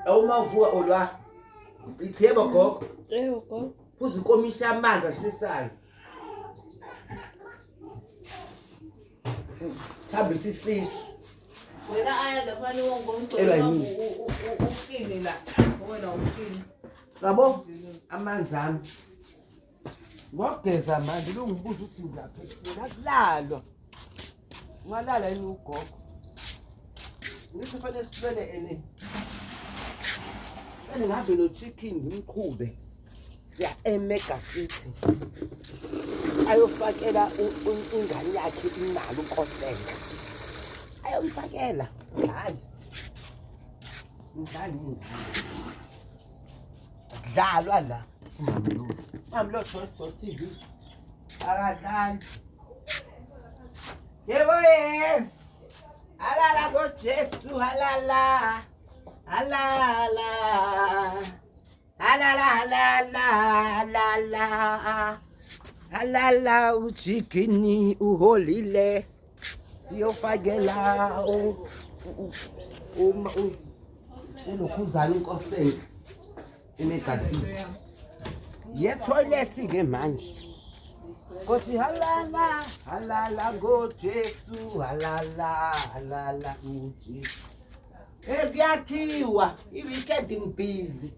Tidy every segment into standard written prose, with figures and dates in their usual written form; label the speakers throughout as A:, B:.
A: Uma uvuka olwa. Ithi yebo gogo.
B: Yebo gogo.
A: Phuza inkomishi yamanzi ashisayo. Thambisa isisu.
B: Wena aya lapha
A: Elwa
B: wonke
A: yini?
B: ukini la. Wena ukini.
A: Yabo amanzi ami. Ngogeza manje lungibuza ukuthi ngiyaphefumula akulalwa. Ungalala yini ugogo? Ngithi fanele sibele ene. Bene ngabe no chicken ngimqhube. Siya eMega City. Ayofakela ingane yakhe imali uKosenga. Ayomfakela. Hayi. Ngidlali. Kudlalwa la. Mami lo Choice.tv. Akadlali. Yebo yes. Alala go Jesu halala. Halala. Halala halala halala. Halala uchikini uholile. Siyofakela ulokhuzana inkoseni eMega City. Ye toilet ke manje. Kosi halala halala go Jesu halala halala uJesu. Kuyakhiwa i-weekend ngibhizi.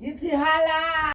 A: Yithi halala